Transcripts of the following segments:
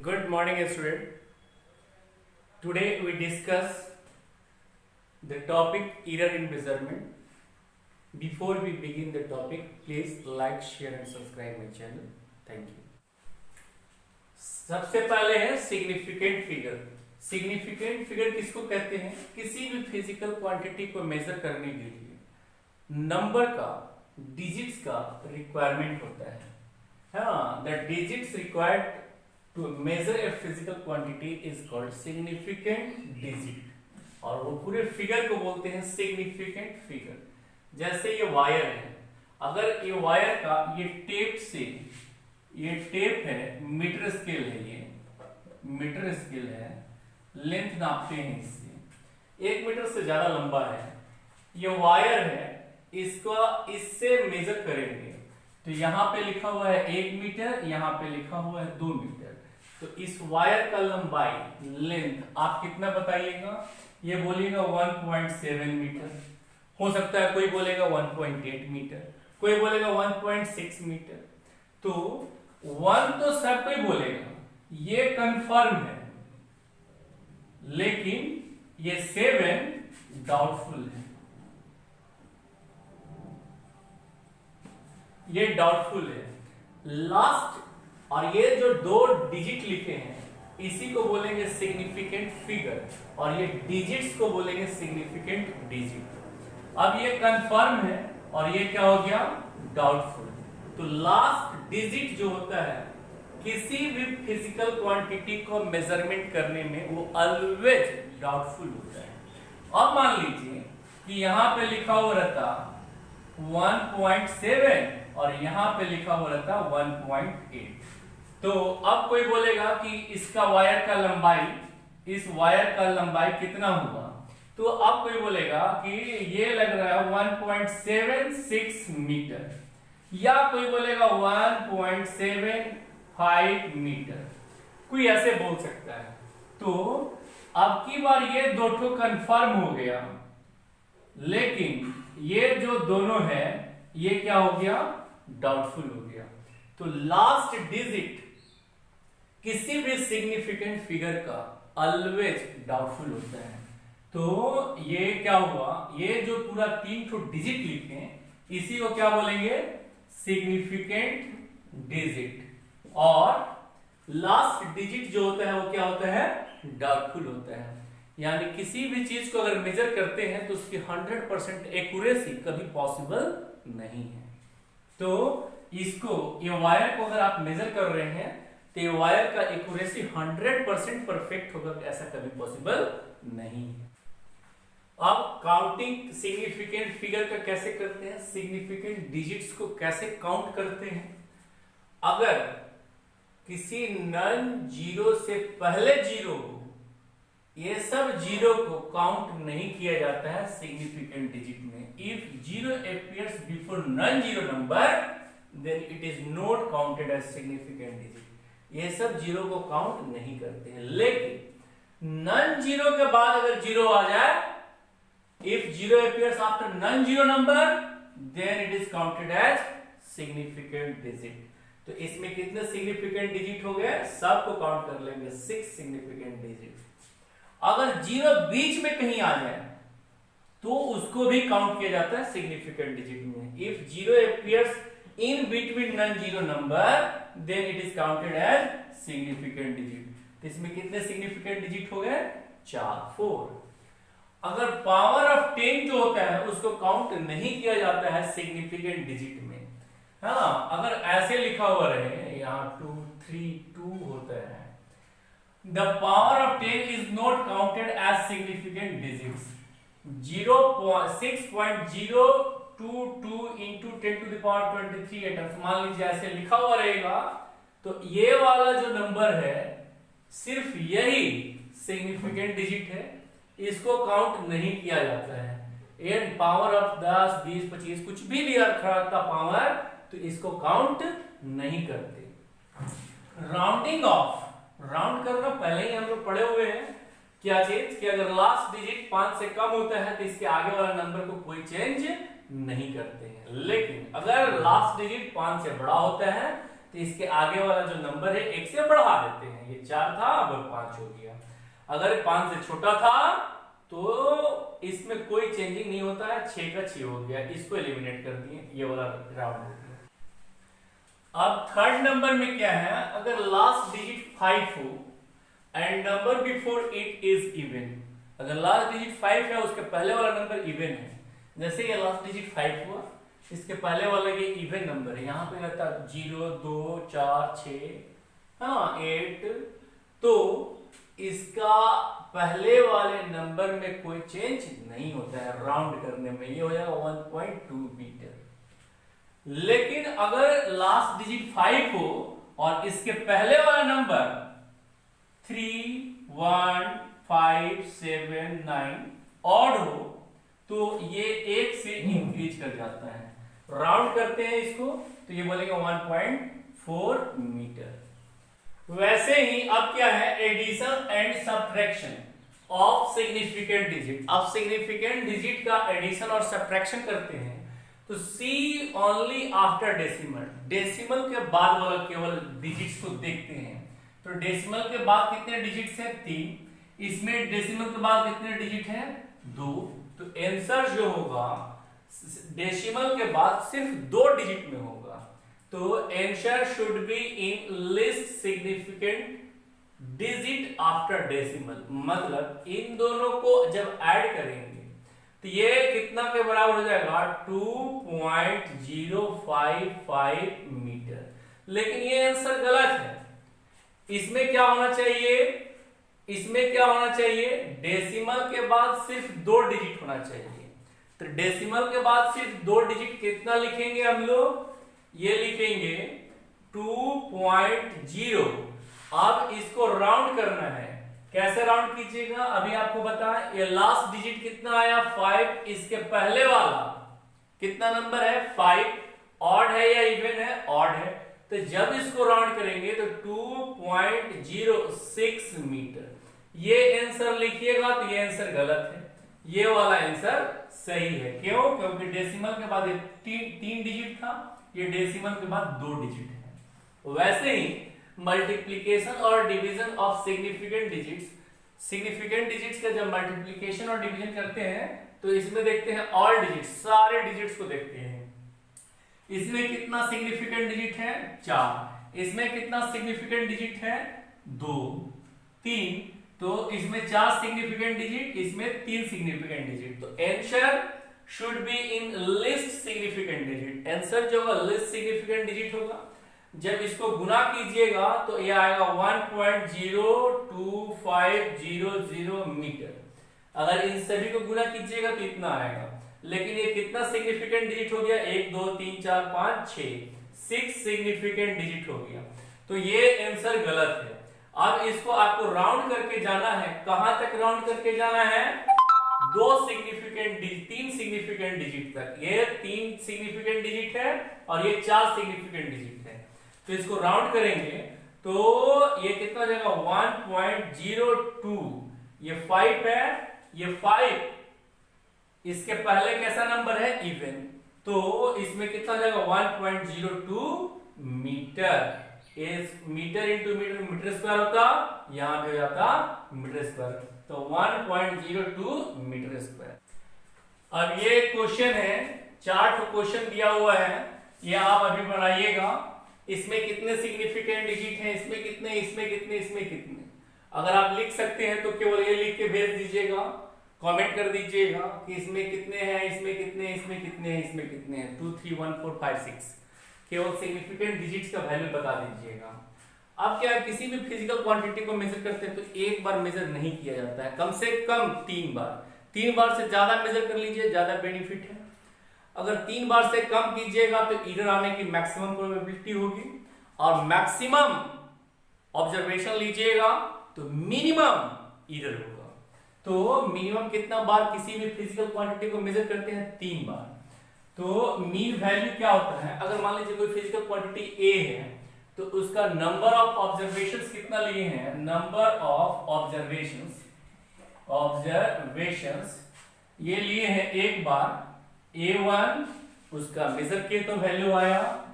Good morning, student. Today we discuss the topic error in measurement. Before we begin the topic, please like, share and subscribe my channel. Thank you. सबसे पहले है significant figure. Significant figure किसको कहते हैं? किसी भी physical quantity को major करने के लिए नंबर का, डिजिट्स का रिक्वायरमेंट होता है। हाँ, the digits required to measure a physical quantity is called significant digit और वो पूरे फिगर को बोलते हैं significant figure। जैसे ये वायर है, अगर ये वायर का ये टेप से, ये टेप है, मीटर स्केल है, ये मीटर स्केल है, लेंथ नापते हैं इससे, 1 मीटर से ज्यादा लंबा है, ये वायर है, इसको इससे मेजर करेंगे तो यहाँ पे लिखा हुआ है 1 मीटर, यहाँ पे लिखा हुआ है 2 मीटर। तो इस वायर का लंबाई, लेंथ आप कितना बताइएगा? ये बोलेगा 1.7 मीटर, हो सकता है कोई बोलेगा 1.8 मीटर, कोई बोलेगा 1.6 मीटर। तो 1 तो सब कोई बोलेगा, ये कंफर्म है, लेकिन ये 7 डाउटफुल है, ये डाउटफुल है। लास्ट और ये जो 2 डिजिट लिखे हैं इसी को बोलेंगे सिग्निफिकेंट फिगर और ये डिजिट्स को बोलेंगे सिग्निफिकेंट डिजिट। अब ये कंफर्म है और ये क्या हो गया? डाउटफुल। तो लास्ट डिजिट जो होता है किसी भी फिजिकल क्वांटिटी को मेजरमेंट करने में वो ऑलवेज डाउटफुल होता है। अब मान लीजिए कि यहां पे लिखा हुआ रहता 1.7 और यहां पे लिखा हुआ रहता 1.8। तो अब कोई बोलेगा कि इसका वायर का लंबाई, इस वायर का लंबाई कितना हुआ? तो अब कोई बोलेगा कि ये लग रहा है 1.76 मीटर, या कोई बोलेगा 1.75 मीटर, कोई ऐसे बोल सकता है। तो अब की बार ये दो ठो कंफर्म हो गया, लेकिन ये जो दोनों है ये क्या हो गया? डाउटफुल हो गया। तो लास्ट डिजिट किसी भी सिग्निफिकेंट फिगर का ऑलवेज डाउटफुल होता है। तो ये क्या हुआ? ये जो पूरा 3 ठो डिजिट लिखे हैं इसी को क्या बोलेंगे? Significant digit. और लास्ट डिजिट जो होता है वो क्या होता है? डाउटफुल होता है। यानी किसी भी चीज को अगर मेजर करते हैं तो उसकी 100% एक्यूरेसी कभी पॉसिबल नहीं है। तो इसको, ये वायर को अगर आप मेजर कर रहे हैं तो ये वायर का एक्यूरेसी 100% परफेक्ट होगा, ऐसा कभी पॉसिबल नहीं है। अब काउंटिंग सिग्निफिकेंट फिगर का कैसे करते हैं, सिग्निफिकेंट डिजिट्स को कैसे काउंट करते हैं? अगर किसी नन जीरो से पहले जीरो हो, ये सब जीरो को काउंट नहीं किया जाता है सिग्निफिकेंट डिजिट में। If zero appears before non zero number then it is not counted as significant digit. ये सब जीरो को काउंट नहीं करते हैं। लेकिन नॉन जीरो के बाद अगर जीरो आ जाए, if zero appears after non zero number then it is counted as significant digit. तो इसमें कितने सिग्निफिकेंट डिजिट हो गए? सबको काउंट कर लेंगे, 6 सिग्निफिकेंट डिजिट। अगर जीरो बीच में कहीं आ जाए तो उसको भी काउंट किया जाता है सिग्निफिकेंट डिजिट में। If zero appears in between non zero number then it is counted as significant digit. तो इसमें कितने सिग्निफिकेंट डिजिट हो गए? 4। अगर पावर ऑफ 10 जो होता है उसको काउंट नहीं किया जाता है सिग्निफिकेंट डिजिट में। हाँ, अगर ऐसे लिखा हुआ रहे, यहाँ 2 3 2 होता है, the power of 10 is not counted as significant digits. 6.022 into 10 to the power 23 atoms, मान लीजिए ऐसे लिखा हुआ रहेगा, तो ये वाला जो नंबर है सिर्फ यही सिग्निफिकेंट डिजिट है, इसको काउंट नहीं किया जाता है। एंड पावर ऑफ 10 20 25 कुछ भी लिया रखा पावर, तो इसको काउंट नहीं करते। राउंडिंग ऑफ, राउंड करना पहले ही हम लोग पढ़े हुए हैं। क्या चीज कि अगर लास्ट डिजिट 5 से कम होता है तो इसके आगे वाला नंबर को कोई चेंज नहीं करते हैं। लेकिन अगर लास्ट डिजिट 5 से बड़ा होता है तो तो इसके आगे वाला जो नंबर है 1 से बढ़ा देते हैं। ये 4 था, अब 5 हो गया। अगर 5 से छोटा था तो इसमें कोई चेंजिंग नहीं होता है, 6 का 6 हो गया, इसको एलिमिनेट कर दिए, ये वाला राउंड हो गया। अब थर्ड नंबर में क्या है, अगर लास्ट डिजिट 5 हो and number before it is even. अगर लास्ट डिजिट 5 है, उसके पहले वाला नंबर इवन है, जैसे ये लास्ट डिजिट 5 हुआ, इसके पहले वाला ये इवन नंबर है, यहाँ पे रहता 0 2 4 6 हाँ 8, तो इसका पहले वाले नंबर में कोई चेंज नहीं होता है राउंड करने में, ये हो जाएगा 1.2 मीटर। लेकिन अगर लास्ट डिजिट 5 हो और इसके पहले वाला नंबर 3 1 5 7 9 ऑड हो, तो ये 1 से इंक्रीज कर जाता है, राउंड करते हैं इसको, तो ये बोलेगा 1.4 मीटर। वैसे ही अब क्या है, addition and subtraction of significant digit. अब सिग्निफिकेंट डिजिट का एडिशन और सब्ट्रैक्शन करते हैं तो see only after decimal, decimal के बाद वाला केवल डिजिट्स को देखते हैं। तो डेसिमल के बाद कितने डिजिट्स हैं, 3, इसमें डेसिमल के बाद कितने डिजिट हैं, 2, तो आंसर जो होगा डेसिमल के बाद सिर्फ 2 डिजिट में होगा, तो answer should be in least significant digit after decimal. मतलब इन दोनों को जब ऐड करेंगे तो ये कितना के बराबर हो जाएगा, 2.055 मीटर। लेकिन ये आंसर गलत है, इसमें क्या होना चाहिए, इसमें क्या होना चाहिए, डेसिमल के बाद सिर्फ 2 डिजिट होना चाहिए। तो डेसिमल के बाद सिर्फ 2 डिजिट कितना लिखेंगे हम लोग, ये लिखेंगे 2.0। अब इसको राउंड करना है, कैसे राउंड कीजिएगा, अभी आपको बताएं, ये लास्ट डिजिट कितना आया 5, इसके पहले वाला कितना नंबर है 5, ऑड है या इवन है, ऑड है, तो जब इसको राउंड करेंगे तो 2.06 मीटर। ये आंसर लिखिएगा तो ये आंसर गलत है, ये वाला आंसर सही है। क्यों, क्योंकि डेसिमल के बाद 3 डिजिट था, ये डेसिमल के बाद 2 डिजिट है। वैसे ही मल्टीप्लिकेशन और division of significant digits, significant digits का जब मल्टीप्लिकेशन और डिवीजन करते हैं तो इसमें देखते हैं ऑल डिजिट्स, सारे डिजिट्स को देखते हैं। इसमें कितना सिग्निफिकेंट डिजिट है, 4, इसमें कितना सिग्निफिकेंट डिजिट है, 2 3, तो इसमें 4 सिग्निफिकेंट डिजिट, इसमें 3 सिग्निफिकेंट डिजिट, तो answer should be in least significant digit. Answer जो होगा लिस्ट सिग्निफिकेंट डिजिट होगा। जब इसको गुना कीजिएगा तो ये आएगा 1.02500 मीटर। अगर इन सभी को गुना कीजिएगा तो इतना आएगा, लेकिन ये कितना सिग्निफिकेंट डिजिट हो गया, 1 2 3 4 5 6 सिग्निफिकेंट डिजिट हो गया, तो ये आंसर गलत है। अब इसको आपको राउंड करके जाना है, कहां तक राउंड करके जाना है, 2 सिग्निफिकेंट डिजिट, 3 सिग्निफिकेंट डिजिट तक। ये 3 सिग्निफिकेंट डिजिट है और ये 4 सिग्निफिकेंट डिजिट है, तो इसको राउंड करेंगे तो ये कितना हो जाएगा 1.02, ये 5 है, ये 5, इसके पहले कैसा नंबर है, इवन, तो इसमें कितना हो जाएगा 1.02 metre. Metre into metre, metre square होता, यहां पे हो जाता मीटर स्क्वायर, तो 1.02 मीटर स्क्वायर। अब ये क्वेश्चन है, 4 क्वेश्चन दिया हुआ है, ये आप अभी बनाइएगा। इसमें कितने सिग्निफिकेंट डिजिट हैं, इसमें कितने, इसमें कितने, इसमें कितने। अगर आप लिख सकते हैं तो केवल ये लिख के भेज दीजिएगा, कमेंट कर दीजिएगा कि इसमें कितने हैं, इसमें कितने, इसमें कितने हैं, इसमें कितने हैं, 2 3 1 4 5 6, केवल सिग्निफिकेंट डिजिट्स का वैल्यू बता दीजिएगा। अब क्या है, किसी भी फिजिकल क्वांटिटी को मेजर करते हैं तो एक बार मेजर नहीं किया जाता है, कम से कम 3 बार। 3 बार से ज्यादा मेजर कर लीजिए, ज्यादा बेनिफिट है। अगर 3 बार से कम कीजिएगा तो एरर आने की मैक्सिमम प्रोबेबिलिटी होगी, और मैक्सिमम ऑब्जर्वेशन लीजिएगा तो मिनिमम एरर होगा। तो मिनिमम कितना बार किसी भी फिजिकल क्वांटिटी को मेजर करते हैं, 3 बार। तो मीन वैल्यू क्या होता है, अगर मान लीजिए कोई फिजिकल क्वांटिटी A है तो उसका नंबर ऑफ ऑब्जर्वेशंस कितना लिए हैं, नंबर ऑफ ऑब्जर्वेशंस ये लिए हैं 1 बार, A1 उसका मेजर किए तो वैल्यू आया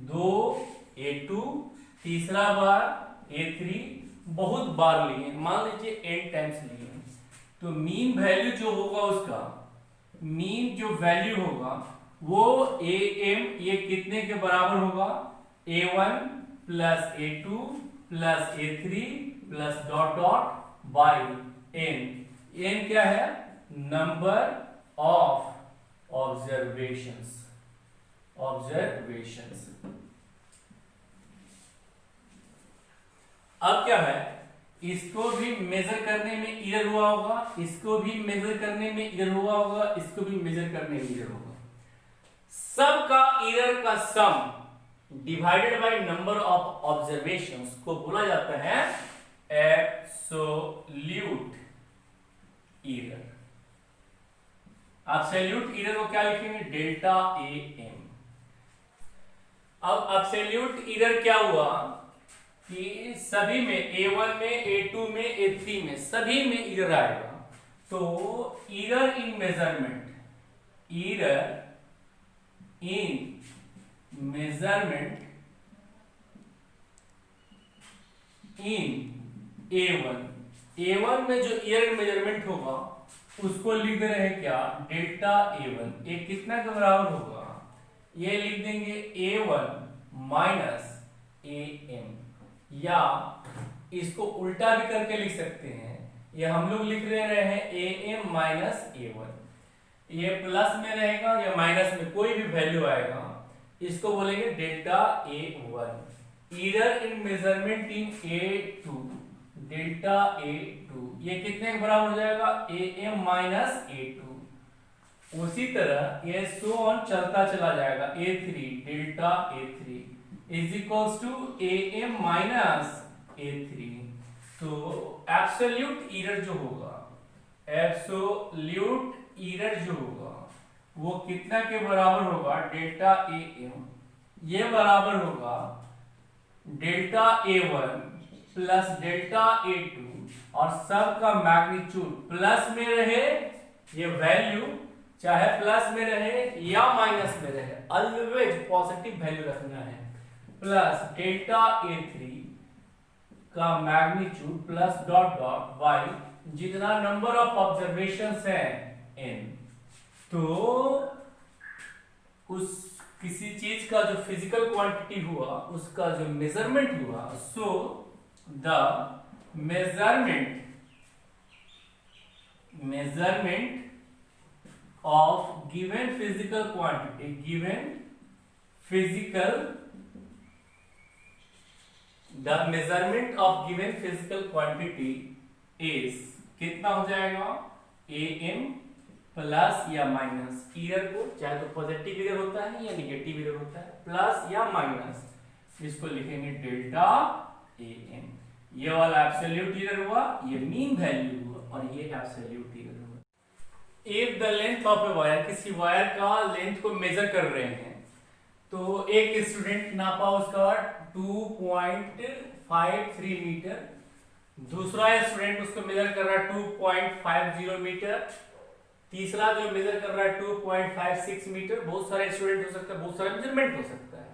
2, A2, तीसरा बार A3, बहुत बार लिए, मान लीजिए n टाइम्स लिए, तो मीन वैल्यू जो होगा उसका, मीन जो वैल्यू होगा वो am ये कितने के बराबर होगा, A1 plus A2 plus A3 plus dot dot by n। n क्या है, नंबर ऑफ ऑब्जर्वेशंस। अब क्या है, इसको भी मेजर करने में ईरर हुआ होगा, इसको भी मेजर करने में ईरर हुआ होगा, इसको भी मेजर करने में ईरर होगा। सबका ईरर का सम divided by number of observations को बोला जाता है एब्सोल्यूट ईरर। एब्सोल्यूट ईरर को क्या लिखेंगे, डेल्टा AM। अब एब्सोल्यूट ईरर क्या हुआ कि सभी में, A1 में, A2 में, A3 में, सभी में ईरर आएगा। तो ईरर इन मेजरमेंट, ईरर इन मेजरमेंट इन A1 में जो ईरर मेजरमेंट होगा उसको लिख दे रहे हैं क्या, डेल्टा A1। ये कितना के बराबर होगा, ये लिख देंगे A1 माइनस AM, या इसको उल्टा भी करके लिख सकते हैं, ये हम लोग लिख रहे हैं AM माइनस A1। ये प्लस में रहेगा या माइनस में, कोई भी वैल्यू आएगा, इसको बोलेंगे डेल्टा A1। ईरर इन मेजरमेंट इन A2, डेल्टा A2, ये कितने के बराबर हो जाएगा, AM माइनस A2। उसी तरह ये सो ऑन चलता चला जाएगा, A3, delta A3 is equals to AM minus A3। तो एब्सोल्यूट ईरर जो होगा, एब्सोल्यूट ईरर जो होगा वो कितना के बराबर होगा, डेल्टा AM, ये बराबर होगा delta A1 plus delta A2, और सब का मैग्नीट्यूड प्लस में रहे, ये वैल्यू चाहे प्लस में रहे या माइनस में रहे, ऑलवेज पॉजिटिव वैल्यू रखना है, प्लस डेल्टा A3 का magnitude plus dot dot by जितना नंबर ऑफ ऑब्जर्वेशंस है n। तो उस किसी चीज का जो फिजिकल क्वांटिटी हुआ उसका जो मेजरमेंट हुआ, so the measurement of given physical quantity, the measurement of given physical quantity is कितना हो जाएगा, AM प्लस या माइनस, ईरर को चाहे तो पॉजिटिव ईरर होता है या निगेटिव ईरर होता है, प्लस या माइनस, इसको लिखेंगे डेल्टा AM। ये वाला एब्सोल्यूट ईरर हुआ, ये मीन वैल्यू हुआ, और ये एब्सोल्यूट ईरर हुआ। If the length of a wire, किसी वायर का लेंथ को मेजर कर रहे हैं, तो एक स्टूडेंट नापा उसका 2.53 मीटर, दूसरा स्टूडेंट उसको मेजर कर रहा है 2.50 मीटर, तीसरा जो मेजर कर रहा है 2.56 मीटर। बहुत सारे स्टूडेंट हो सकता है, बहुत सारे मेजरमेंट हो सकता है।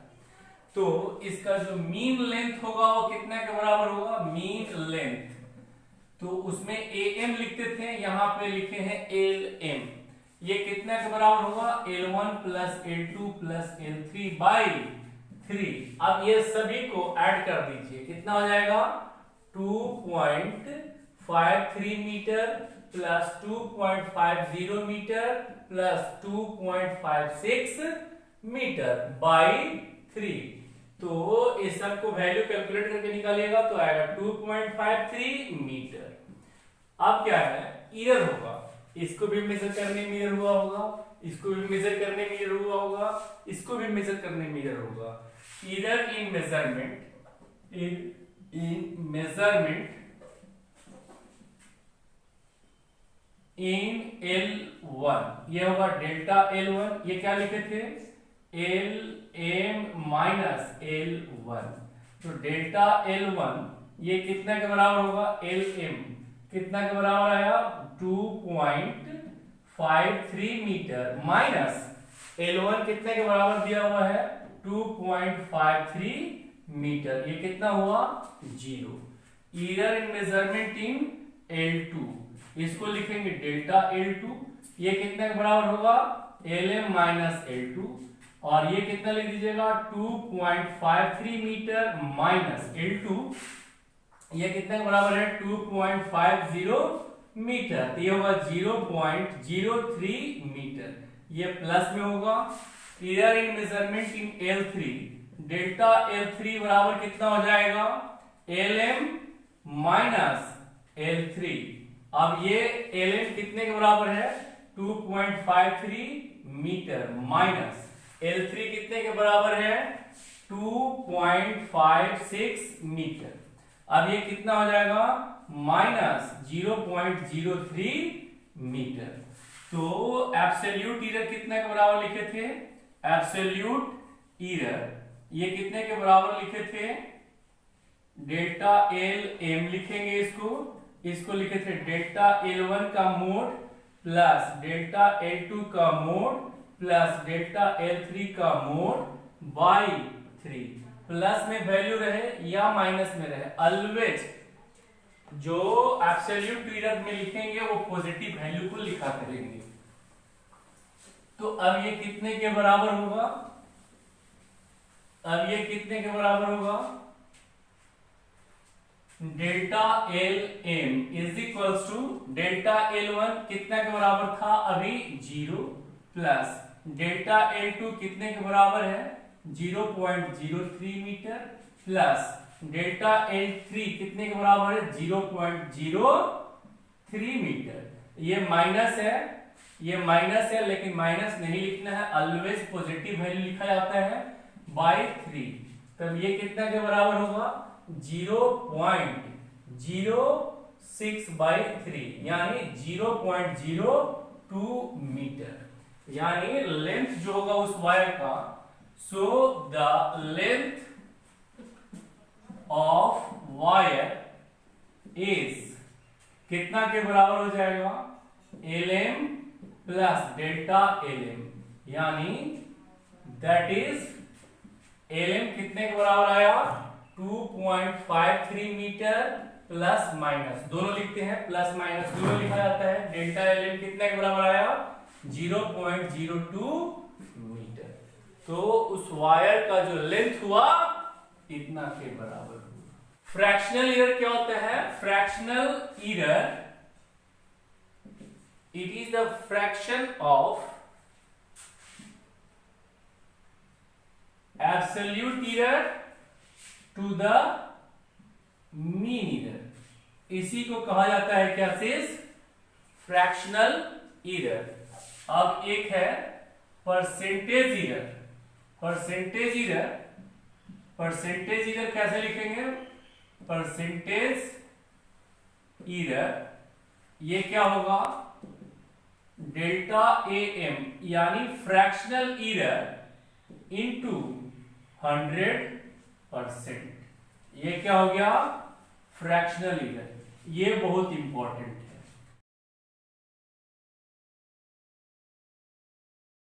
तो इसका जो मीन लेंथ होगा वो कितने के बराबर होगा, मीन लेंथ, तो उसमें AM लिखते थे, यहां पे लिखे हैं LM, ये कितने के बराबर होगा, L1 plus L2 plus L3 by 3। अब ये सभी को ऐड कर दीजिए, कितना हो जाएगा, 2.53 metre plus 2.50 metre plus 2.56 metre by 3। तो इस सब को वैल्यू कैलकुलेट करके निकालिएगा तो आएगा 2.53 मीटर। अब क्या है, ईरर होगा, इसको भी मेजर करने में ईरर हुआ होगा, इसको भी मेजर करने में ईरर हुआ होगा, इसको भी मेजर करने में ईरर होगा। ईरर इन मेजरमेंट, इन L1, ये होगा डेल्टा L1, ये क्या लिखे थे, LM माइनस L1। तो डेल्टा L1 ये कितना के बराबर होगा, LM कितना के बराबर आया, 2.53 मीटर माइनस L1 कितने के बराबर दिया हुआ है, 2.53 मीटर। ये कितना हुआ 0। Error in measurement in L2, इसको लिखेंगे डेल्टा L2। ये कितने के बराबर होगा Lm माइनस L2, और ये कितना लिख दीजिएगा 2.53 मीटर माइनस L2, ये कितने के बराबर है 2.50 मीटर, तो ये होगा 0.03 मीटर, ये प्लस में होगा। Error in measurement in L3, delta L3 बराबर कितना हो जाएगा Lm माइनस L3। अब ये Lm कितने के बराबर है 2.53 मीटर माइनस L3 कितने के बराबर है 2.56 मीटर। अब ये कितना हो जाएगा माइनस 0.03 मीटर। तो एब्सोल्यूट एरर कितने के बराबर लिखे थे, एब्सोल्यूट एरर ये कितने के बराबर लिखे थे डेल्टा Lm लिखेंगे, इसको लिखे थे डेल्टा L1 का मोड प्लस डेल्टा L2 का मोड प्लस डेल्टा L3 का मोड बाई 3। प्लस में वैल्यू रहे या माइनस में रहे, ऑलवेज जो एब्सोल्यूट एरर में लिखेंगे वो पॉजिटिव वैल्यू को लिखा करेंगे। तो अब ये कितने के बराबर होगा, अब ये कितने के बराबर होगा delta Lm is equals to delta L1 कितने के बराबर था अभी 0 प्लस डेल्टा L2 कितने के बराबर है 0.03 मीटर प्लस डेल्टा L3 कितने के बराबर है 0.03 मीटर। ये माइनस है लेकिन माइनस नहीं लिखना है, ऑलवेज पॉजिटिव वैल्यू लिखा जाता है बाई 3। तब ये कितना के बराबर होगा 0.06 बाई 3 यानी 0.02 मीटर, यानी लेंथ जो होगा उस वायर का, so the length of wire is कितना के बराबर हो जाएगा Lm प्लस डेल्टा Lm, यानी दैट इज Lm कितने के बराबर आया 2.53 मीटर प्लस माइनस, दोनों लिखते हैं प्लस माइनस दोनों लिखा जाता है। डेल्टा Lm कितने के बराबर आया 0.02 मीटर। तो उस वायर का जो लेंथ हुआ इतना के बराबर हुआ। फ्रैक्शनल एरर क्या होता है, fractional error it is the fraction of absolute error to the mean error, इसी को कहा जाता है क्या चीज फ्रैक्शनल एरर। अब एक है परसेंटेज एरर। परसेंटेज एरर कैसे लिखेंगे, परसेंटेज एरर ये क्या होगा डेल्टा Am यानी फ्रैक्शनल एरर इनटू 100%, ये क्या हो गया फ्रैक्शनल एरर। ये बहुत इंपॉर्टेंट है,